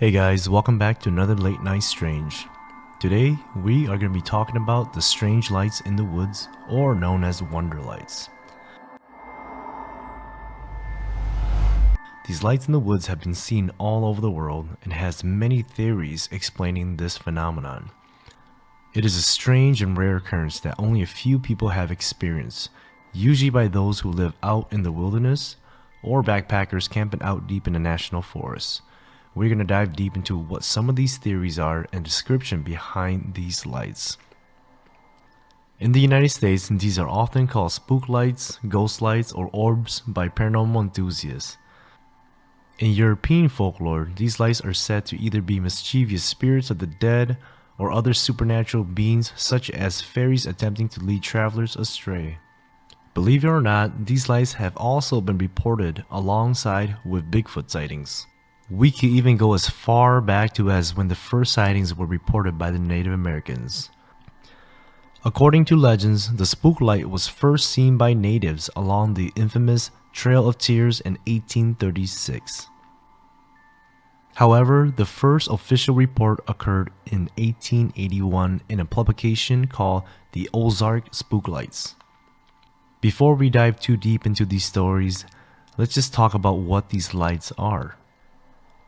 Hey guys, welcome back to another Late Night Strange. Today, we are going to be talking about the strange lights in the woods, or known as wonder lights. These lights in the woods have been seen all over the world and has many theories explaining this phenomenon. It is a strange and rare occurrence that only a few people have experienced, usually by those who live out in the wilderness or backpackers camping out deep in the national forest. We're going to dive deep into what some of these theories are and description behind these lights. In the United States, these are often called spook lights, ghost lights, or orbs by paranormal enthusiasts. In European folklore, these lights are said to either be mischievous spirits of the dead or other supernatural beings such as fairies attempting to lead travelers astray. Believe it or not, these lights have also been reported alongside with Bigfoot sightings. We could even go as far back to as when the first sightings were reported by the Native Americans. According to legends, the spook light was first seen by natives along the infamous Trail of Tears in 1836. However, the first official report occurred in 1881 in a publication called the Ozark Spook Lights. Before we dive too deep into these stories, let's just talk about what these lights are.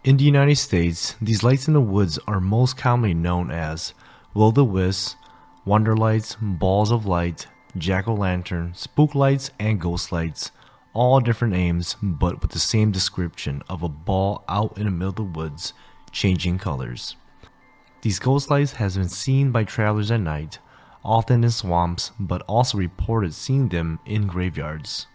In the United States, these lights in the woods are most commonly known as will-o-the-wisp, wonder lights, balls of light, jack-o'-lantern, spook lights, and ghost lights, all different names but with the same description of a ball out in the middle of the woods, changing colors. These ghost lights have been seen by travelers at night, often in swamps, but also reported seeing them in graveyards.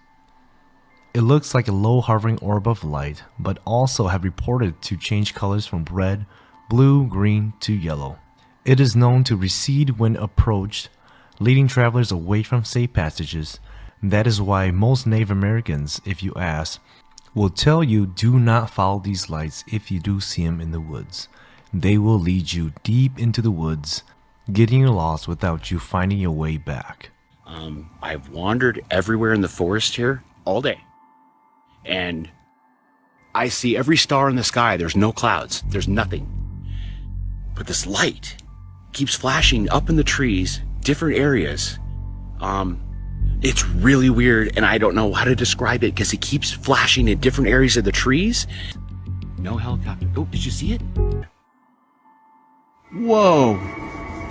It looks like a low hovering orb of light, but also have reported to change colors from red, blue, green to yellow. It is known to recede when approached, leading travelers away from safe passages. That is why most Native Americans, if you ask, will tell you do not follow these lights if you do see them in the woods. They will lead you deep into the woods, getting you lost without you finding your way back. I've wandered everywhere in the forest here all day. And I see every star in the sky. There's no clouds. There's nothing. But this light keeps flashing up in the trees, different areas. It's really weird, and I don't know how to describe it because it keeps flashing in different areas of the trees. No helicopter. Oh, did you see it? Whoa!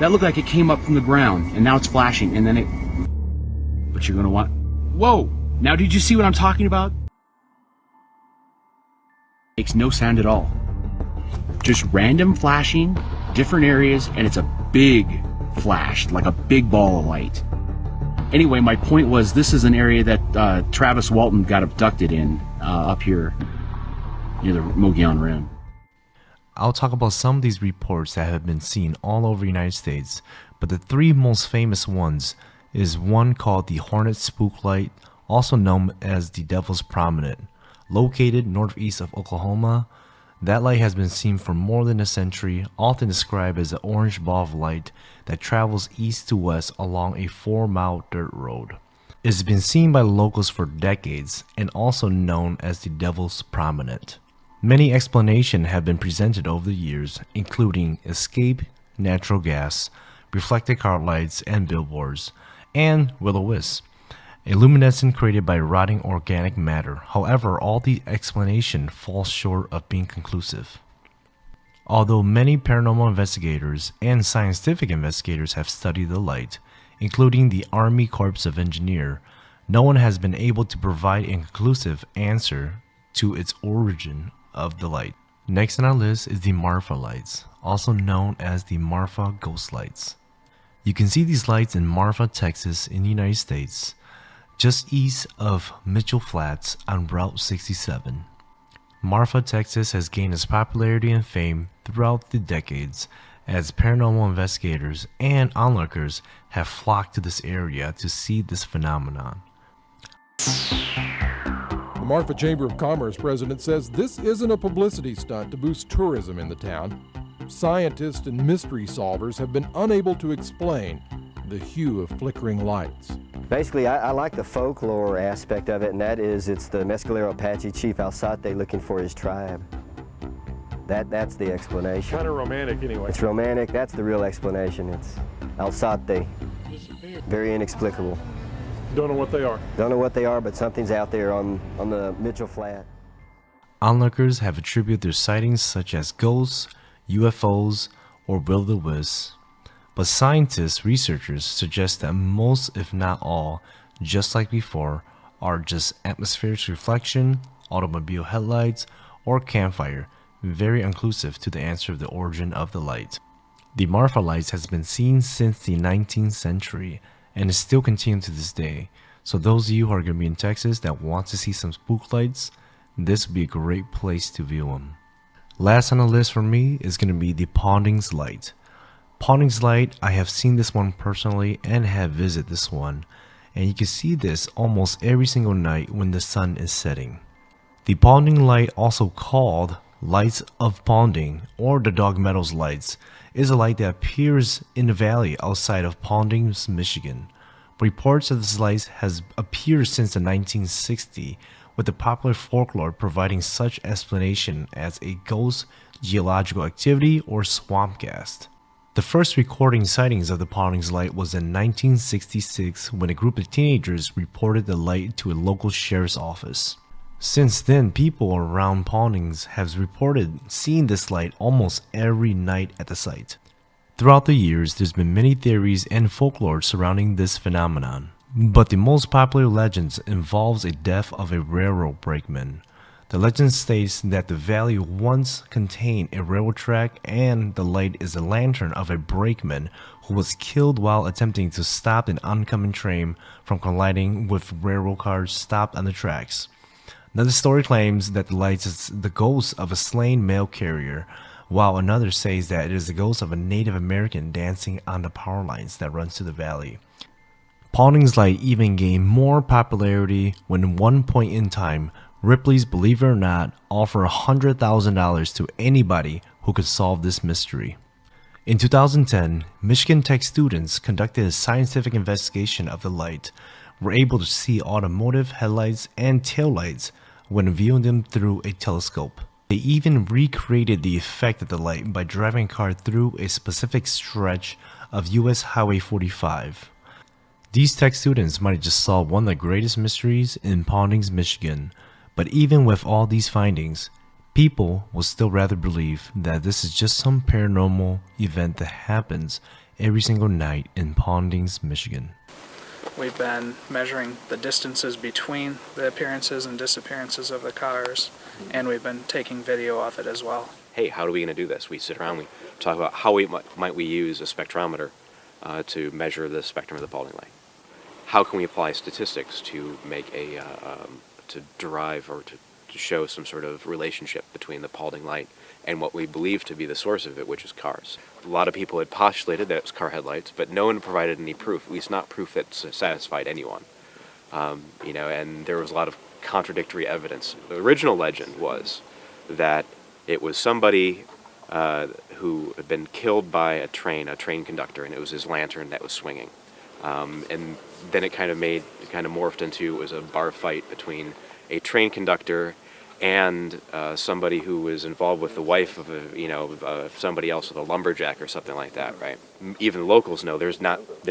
That looked like it came up from the ground, and now it's flashing, and then it... But you're gonna want... Whoa! Now did you see what I'm talking about? Makes no sound at all. Just random flashing, different areas, and it's a big flash, like a big ball of light. Anyway, my point was this is an area that Travis Walton got abducted in up here near the Mogollon Rim. I'll talk about some of these reports that have been seen all over the United States, but the three most famous ones is one called the Hornet Spook Light, also known as the Devil's Promenade. Located northeast of Oklahoma, that light has been seen for more than a century, often described as an orange ball of light that travels east to west along a 4-mile dirt road. It has been seen by locals for decades and also known as the Devil's Promenade. Many explanations have been presented over the years, including escape, natural gas, reflected car lights and billboards, and will-o-wisp, a luminescence created by rotting organic matter. However, all the explanation falls short of being conclusive. Although many paranormal investigators and scientific investigators have studied the light, including the Army Corps of Engineers, no one has been able to provide a conclusive answer to its origin of the light. Next on our list is the Marfa lights, also known as the Marfa ghost lights. You can see these lights in Marfa, Texas in the United States, just east of Mitchell Flats on Route 67. Marfa, Texas has gained its popularity and fame throughout the decades as paranormal investigators and onlookers have flocked to this area to see this phenomenon. The Marfa Chamber of Commerce president says this isn't a publicity stunt to boost tourism in the town. Scientists and mystery solvers have been unable to explain the hue of flickering lights. Basically, I like the folklore aspect of it, and that is it's the Mescalero Apache chief Alzate looking for his tribe. That's the explanation. Kind of romantic anyway. It's romantic. That's the real explanation. It's Alsate. Very inexplicable. Don't know what they are. Don't know what they are, but something's out there on the Mitchell Flat. Onlookers have attributed their sightings such as ghosts, UFOs, or will-o-the-wisps. But scientists, researchers suggest that most, if not all, just like before, are just atmospheric reflection, automobile headlights, or campfire, very inclusive to the answer of the origin of the light. The Marfa lights has been seen since the 19th century and is still continuing to this day. So those of you who are going to be in Texas that want to see some spook lights, this would be a great place to view them. Last on the list for me is going to be the Pondings Light. Pondings Light, I have seen this one personally and have visited this one, and you can see this almost every single night when the sun is setting. The Ponding Light, also called Lights of Ponding or the Dog Meadows Lights, is a light that appears in the valley outside of Pondings, Michigan. Reports of this light has appeared since the 1960s, with the popular folklore providing such explanation as a ghost, geological activity, or swamp gas. The first recording sightings of the Pondings Light was in 1966 when a group of teenagers reported the light to a local sheriff's office. Since then, people around Pondings have reported seeing this light almost every night at the site. Throughout the years, there's been many theories and folklore surrounding this phenomenon, but the most popular legends involves a death of a railroad brakeman. The legend states that the valley once contained a railroad track and the light is a lantern of a brakeman who was killed while attempting to stop an oncoming train from colliding with railroad cars stopped on the tracks. Another story claims that the light is the ghost of a slain mail carrier, while another says that it is the ghost of a Native American dancing on the power lines that runs through the valley. Pondings Light even gained more popularity when at one point in time, Ripley's Believe It or Not offered $100,000 to anybody who could solve this mystery. In 2010, Michigan Tech students conducted a scientific investigation of the light, were able to see automotive headlights and taillights when viewing them through a telescope. They even recreated the effect of the light by driving a car through a specific stretch of US Highway 45. These tech students might have just solved one of the greatest mysteries in Pondings, Michigan. But even with all these findings, people will still rather believe that this is just some paranormal event that happens every single night in Pondings, Michigan. We've been measuring the distances between the appearances and disappearances of the cars, and we've been taking video of it as well. Hey, how are we going to do this? We sit around, we talk about how might we use a spectrometer to measure the spectrum of the Ponding Light. How can we apply statistics to make to derive or to show some sort of relationship between the Ponding Light and what we believe to be the source of it, which is cars. A lot of people had postulated that it was car headlights, but no one provided any proof, at least not proof that satisfied anyone. And there was a lot of contradictory evidence. The original legend was that it was somebody who had been killed by a train conductor, and it was his lantern that was swinging. And then it kind of morphed into, it was a bar fight between a train conductor and somebody who was involved with the wife of somebody else, with a lumberjack or something like that, right? Even locals know there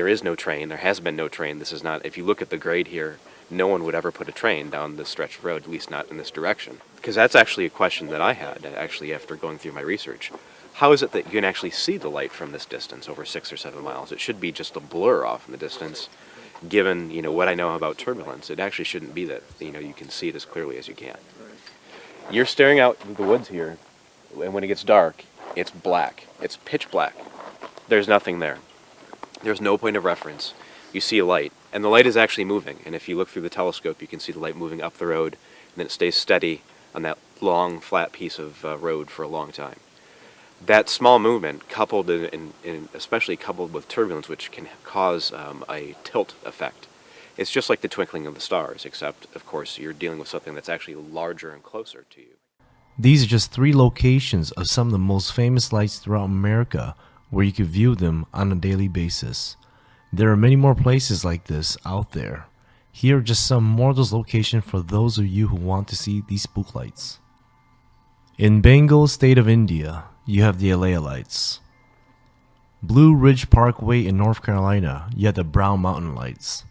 is no train, there has been no train. This is not, if you look at the grade here, no one would ever put a train down this stretch of road, at least not in this direction. Because that's actually a question that I had, actually, after going through my research. How is it that you can actually see the light from this distance, over 6 or 7 miles? It should be just a blur off in the distance. Given, what I know about turbulence, it actually shouldn't be that, you can see it as clearly as you can. You're staring out the woods here, and when it gets dark, it's black. It's pitch black. There's nothing there. There's no point of reference. You see a light, and the light is actually moving. And if you look through the telescope, you can see the light moving up the road, and then it stays steady on that long, flat piece of road for a long time. That small movement, coupled especially coupled with turbulence, which can cause a tilt effect, it's just like the twinkling of the stars, except, of course, you're dealing with something that's actually larger and closer to you. These are just 3 locations of some of the most famous lights throughout America where you can view them on a daily basis. There are many more places like this out there. Here are just some more of those locations for those of you who want to see these spook lights. In Bengal state of India, you have the LA lights. Blue Ridge Parkway in North Carolina, you have the Brown Mountain lights.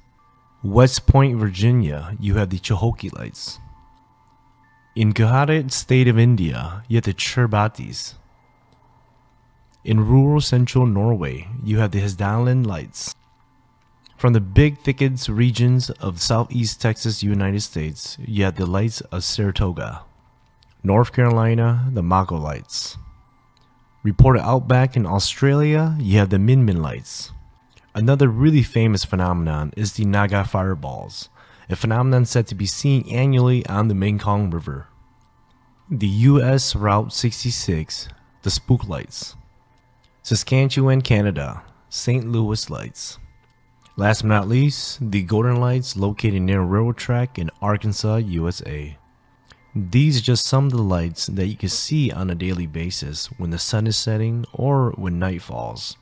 West Point, Virginia, you have the Chahokee lights. In Gujarat state of India, you have the Chirbatis. In rural central Norway, you have the Hesdalen lights. From the big thickets regions of southeast Texas, United States, you have the lights of Saratoga. North Carolina, the Mako lights. Reported outback in Australia, you have the Min Min lights. Another really famous phenomenon is the Naga fireballs, a phenomenon said to be seen annually on the Mekong River. The US Route 66, the Spook Lights. Saskatchewan, Canada, St. Louis lights. Last but not least, the Golden Lights located near a railroad track in Arkansas, USA. These are just some of the lights that you can see on a daily basis when the sun is setting or when night falls.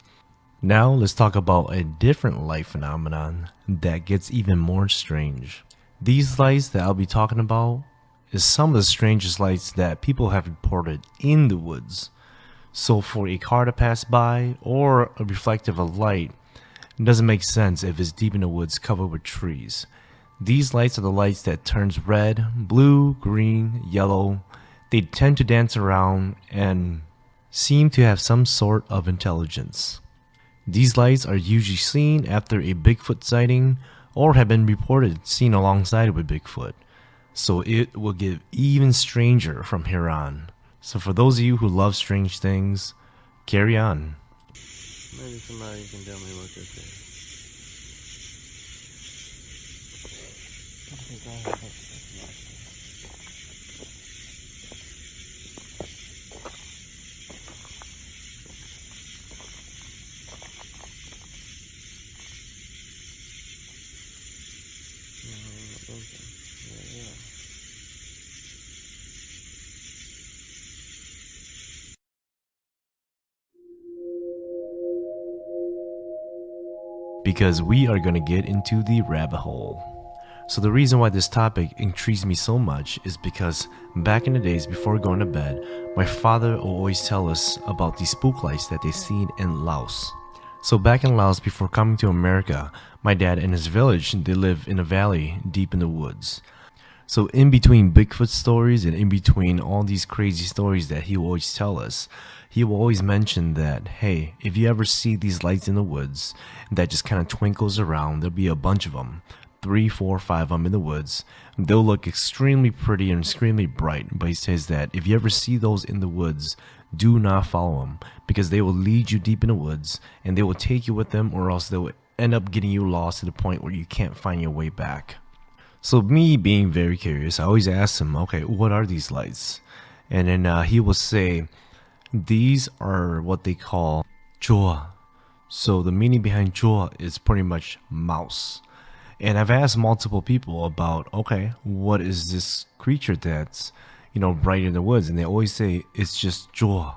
Now let's talk about a different light phenomenon that gets even more strange. These lights that I'll be talking about is some of the strangest lights that people have reported in the woods. So for a car to pass by or a reflective of light, it doesn't make sense if it's deep in the woods covered with trees. These lights are the lights that turns red, blue, green, yellow. They tend to dance around and seem to have some sort of intelligence. These lights are usually seen after a Bigfoot sighting or have been reported seen alongside with Bigfoot. So it will get even stranger from here on. So for those of you who love strange things, carry on. Maybe somebody can tell me what this is. Because we are going to get into the rabbit hole. So the reason why this topic intrigues me so much is because back in the days before going to bed, my father will always tell us about the spook lights that they seen in Laos. So back in Laos before coming to America, my dad and his village, they live in a valley deep in the woods. So in between Bigfoot stories and in between all these crazy stories that he will always tell us, he will always mention that, hey, if you ever see these lights in the woods that just kind of twinkles around, there'll be a bunch of them, 3, 4, 5 of them in the woods. They'll look extremely pretty and extremely bright, but he says that if you ever see those in the woods, do not follow them because they will lead you deep in the woods and they will take you with them, or else they will end up getting you lost to the point where you can't find your way back. So me being very curious, I always ask him, okay, what are these lights? And then he will say, these are what they call chua. So the meaning behind chua is pretty much mouse. And I've asked multiple people about, okay, what is this creature that's, right in the woods? And they always say it's just chua.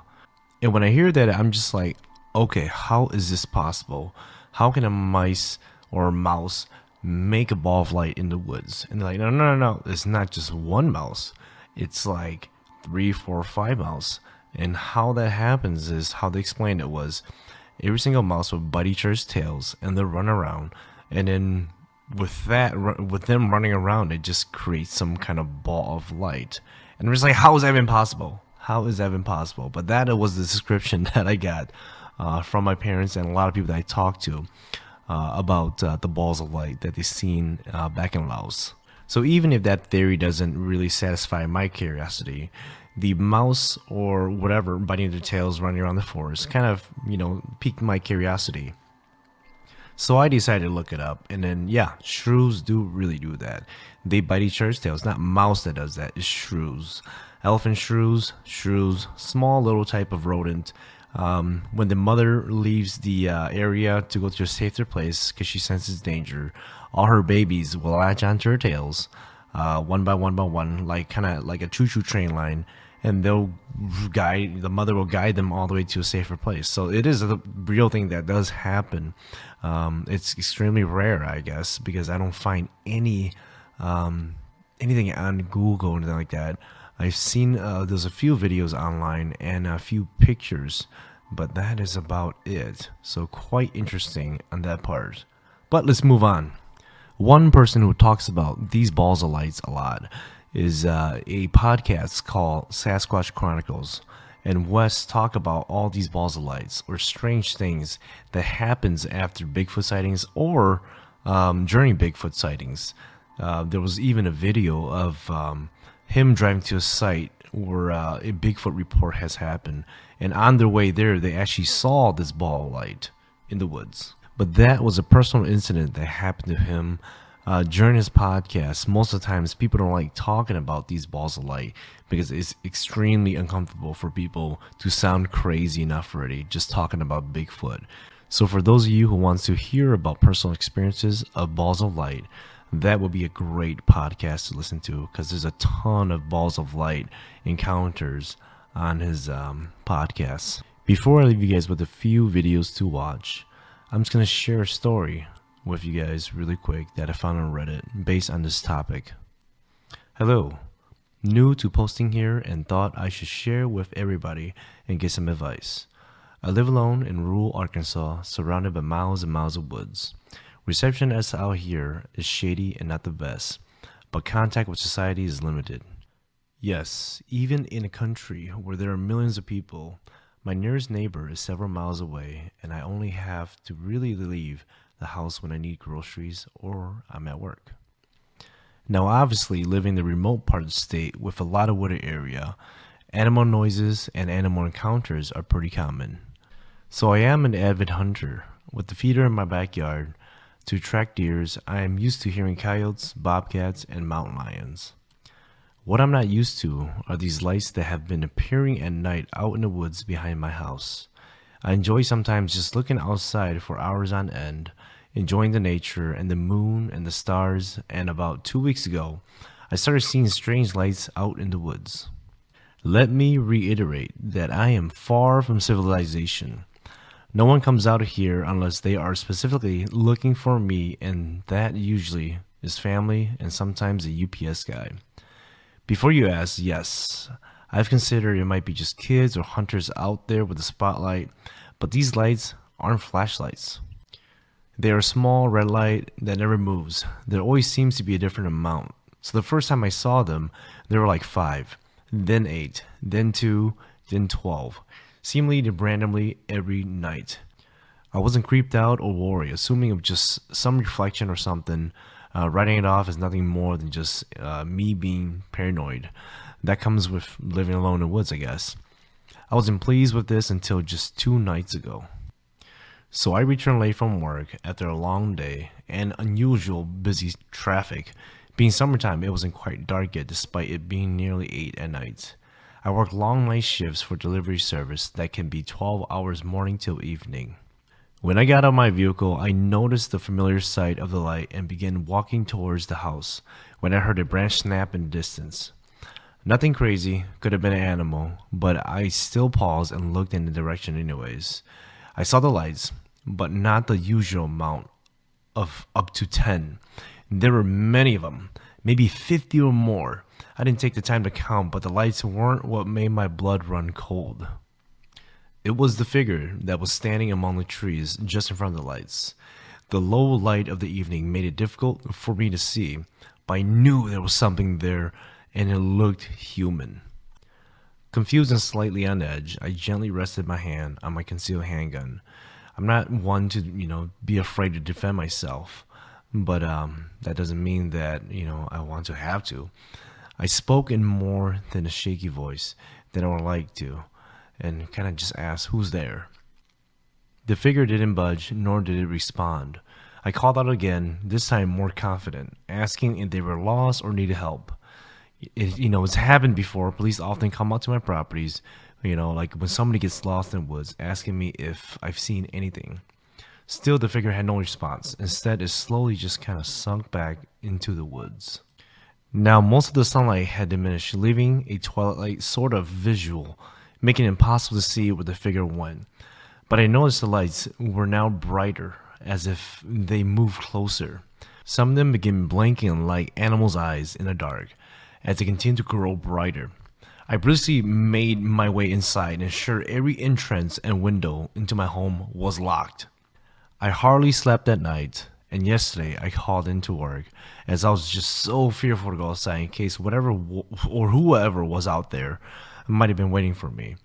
And when I hear that, I'm just like, okay, how is this possible? How can a mice or a mouse make a ball of light in the woods? And they're like, no, it's not just one mouse. It's like 3, 4, 5 mouse. And how that happens is how they explained it was every single mouse would bite each other's tails and they'll run around. And then with them running around, it just creates some kind of ball of light. And we're just like, how is that even possible? How is that even possible? But that was the description that I got from my parents and a lot of people that I talked to about the balls of light that they seen back in Laos. So even if that theory doesn't really satisfy my curiosity, the mouse or whatever biting their tails running around the forest kind of, piqued my curiosity. So I decided to look it up, and then shrews do really do that. They bite each other's tails. Not mouse that does that, it's shrews. Elephant shrews, small little type of rodent. When the mother leaves the area to go to a safer place because she senses danger, all her babies will latch onto her tails, one by one, like kind of like a choo-choo train line, and the mother will guide them all the way to a safer place. So it is a real thing that does happen. It's extremely rare, I guess, because I don't find anything on Google or anything like that I've seen there's a few videos online and a few pictures, but that is about it. So quite interesting on that part. But let's move on. One person who talks about these balls of lights a lot is a podcast called Sasquatch Chronicles. And Wes talk about all these balls of lights or strange things that happens after Bigfoot sightings or during Bigfoot sightings. There was even a video of him driving to a site where a Bigfoot report has happened. And on their way there, they actually saw this ball of light in the woods. But that was a personal incident that happened to him during his podcast. Most of the times, people don't like talking about these balls of light because it's extremely uncomfortable for people to sound crazy enough already just talking about Bigfoot. So for those of you who wants to hear about personal experiences of balls of light, that would be a great podcast to listen to because there's a ton of balls of light encounters on his podcast. Before I leave you guys with a few videos to watch, I'm just going to share a story with you guys really quick that I found on Reddit based on this topic. Hello, new to posting here and thought I should share with everybody and get some advice. I live alone in rural Arkansas, surrounded by miles and miles of woods. Reception as out here is shady and not the best, but contact with society is limited. Yes, even in a country where there are millions of people, my nearest neighbor is several miles away, and I only have to really leave the house when I need groceries or I'm at work. Now, obviously, living in the remote part of the state with a lot of wooded area, animal noises and animal encounters are pretty common. So I am an avid hunter. With the feeder in my backyard to track deers, I am used to hearing coyotes, bobcats, and mountain lions. What I'm not used to are these lights that have been appearing at night out in the woods behind my house. I enjoy sometimes just looking outside for hours on end, enjoying the nature and the moon and the stars, and about 2 weeks ago, I started seeing strange lights out in the woods. Let me reiterate that I am far from civilization. No one comes out here unless they are specifically looking for me, and that usually is family and sometimes a UPS guy. Before you ask, yes, I've considered it might be just kids or hunters out there with a spotlight, but these lights aren't flashlights. They are a small red light that never moves. There always seems to be a different amount. So the first time I saw them, there were like 5, then 8, then 2, then 12, seemingly randomly every night. I wasn't creeped out or worried, assuming it was just some reflection or something. Writing it off as nothing more than just me being paranoid. That comes with living alone in the woods, I guess. I wasn't pleased with this until just 2 nights ago. So I returned late from work after a long day and unusual busy traffic. Being summertime, it wasn't quite dark yet despite it being nearly 8 at night. I work long night shifts for delivery service that can be 12 hours morning till evening. When I got out of my vehicle, I noticed the familiar sight of the light and began walking towards the house when I heard a branch snap in the distance. Nothing crazy, could have been an animal, but I still paused and looked in the direction anyways. I saw the lights, but not the usual amount of up to 10. There were many of them, maybe 50 or more. I didn't take the time to count, but the lights weren't what made my blood run cold. It was the figure that was standing among the trees just in front of the lights. The low light of the evening made it difficult for me to see, but I knew there was something there, and it looked human. Confused and slightly on edge, I gently rested my hand on my concealed handgun. I'm not one to, be afraid to defend myself, but that doesn't mean that, I want to have to. I spoke in more than a shaky voice than I would like to, and kind of just asked, "Who's there?" The figure didn't budge, nor did it respond. I called out again, this time more confident, asking if they were lost or needed help. It's happened before. Police often come out to my properties, like when somebody gets lost in the woods, asking me if I've seen anything. Still, the figure had no response. Instead, it slowly just kind of sunk back into the woods. Now, most of the sunlight had diminished, leaving a twilight sort of visual, making it impossible to see where the figure went. But I noticed the lights were now brighter, as if they moved closer. Some of them began blinking like animals' eyes in the dark, as they continued to grow brighter. I briskly made my way inside and ensured every entrance and window into my home was locked. I hardly slept that night, and yesterday I called into work as I was just so fearful to go outside in case whatever or whoever was out there might have been waiting for me.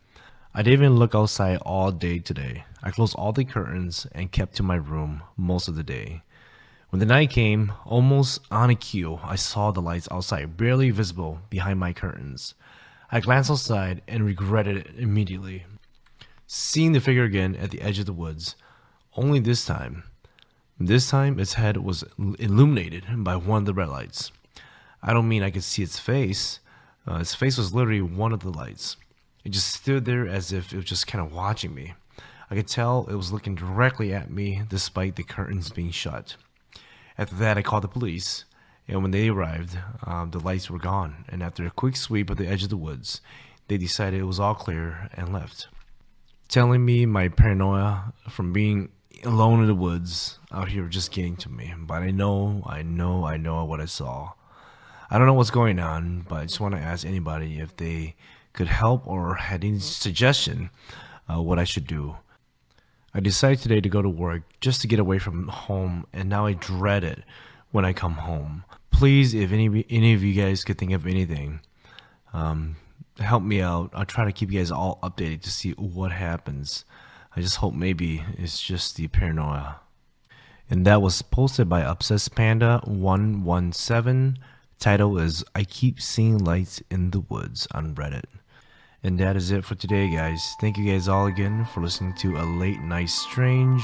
I didn't even look outside all day today. I closed all the curtains and kept to my room most of the day. When the night came, almost on a cue, I saw the lights outside barely visible behind my curtains. I glanced outside and regretted it immediately. Seeing the figure again at the edge of the woods, only this time its head was illuminated by one of the red lights. I don't mean I could see its face. Its face was literally one of the lights. It just stood there as if it was just kind of watching me. I could tell it was looking directly at me despite the curtains being shut. After that, I called the police, and when they arrived, the lights were gone, and after a quick sweep of the edge of the woods, they decided it was all clear and left. Telling me my paranoia from being alone in the woods out here just getting to me, but I know what I saw. I don't know what's going on, but I just want to ask anybody if they could help or had any suggestion what I should do. I decided today to go to work just to get away from home, and now I dread it when I come home. Please, if any of you guys could think of anything, help me out. I'll try to keep you guys all updated to see what happens. I just hope maybe it's just the paranoia. And that was posted by Obsessed Panda 117. Title is I Keep Seeing Lights in the Woods on Reddit. And that is it for today, guys. Thank you guys all again for listening to A Late Night Strange.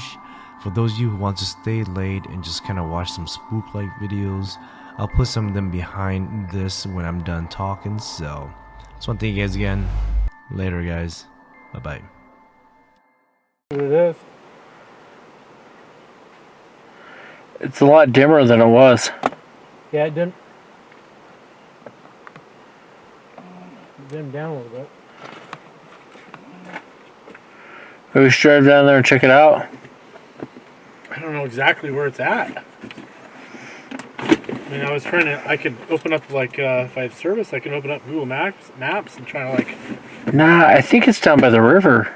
For those of you who want to stay late and just kind of watch some Spook Light videos, I'll put some of them behind this when I'm done talking. So, just want to thank you guys again. Later, guys. Bye-bye. It is. It's a lot dimmer than it was. Yeah, it didn't. Dimmed down a little bit. Maybe we should drive down there and check it out. I don't know exactly where it's at. I mean, I could open up, like, if I have service, I can open up Google Maps and try to, like... Nah, I think it's down by the river.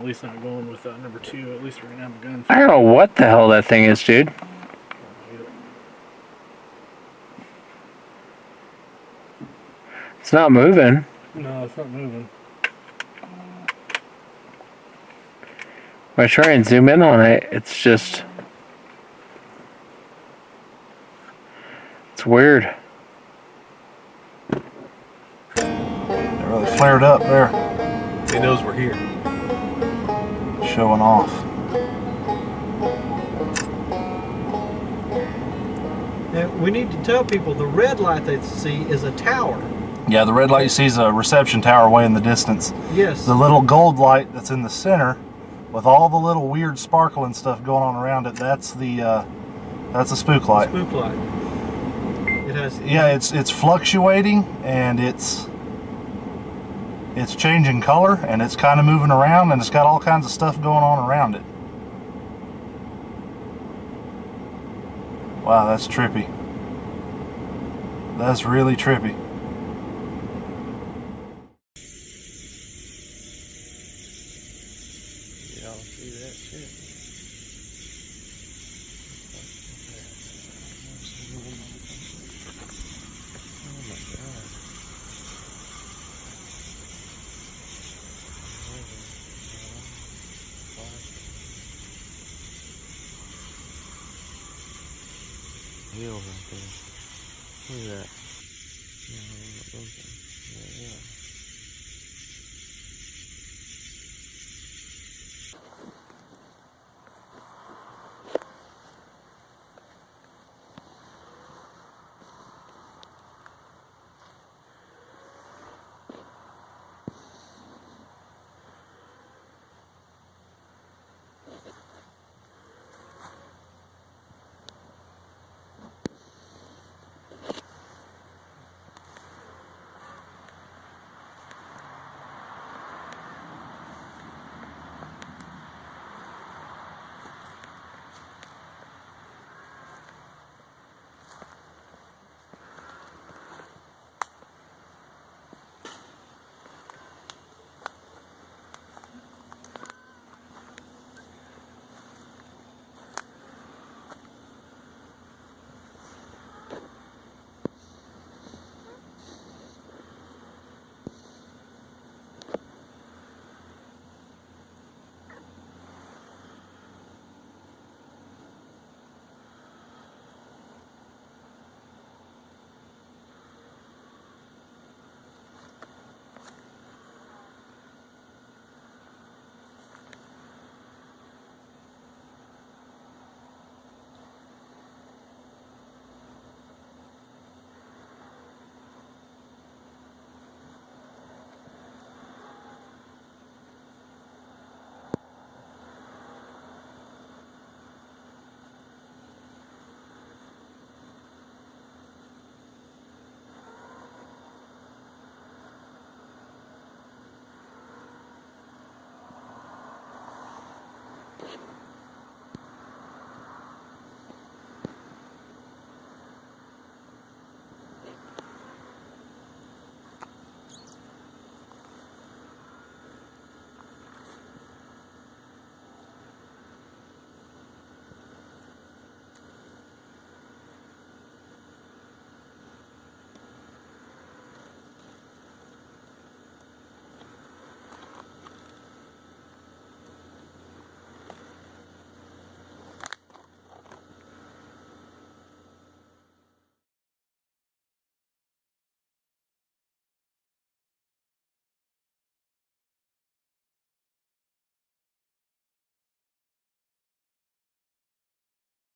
At least not going with number 2. At least we're going to have a gun. I don't know what the hell that thing is, dude. It's not moving. No, it's not moving. When I try and zoom in on it, it's just... It's weird. It really flared up there. He knows we're here. Showing off. Now, we need to tell people the red light they see is a tower. Yeah, the red light you see is a reception tower way in the distance. Yes. The little gold light that's in the center with all the little weird sparkling stuff going on around it, that's a spook light. Spook light. It has. Yeah, it's fluctuating and it's changing color and it's kind of moving around and it's got all kinds of stuff going on around it. Wow, that's trippy. That's really trippy. Y'all see that shit? Oh my god. Hill right there. Look at that. Yeah, those things. Yeah, yeah.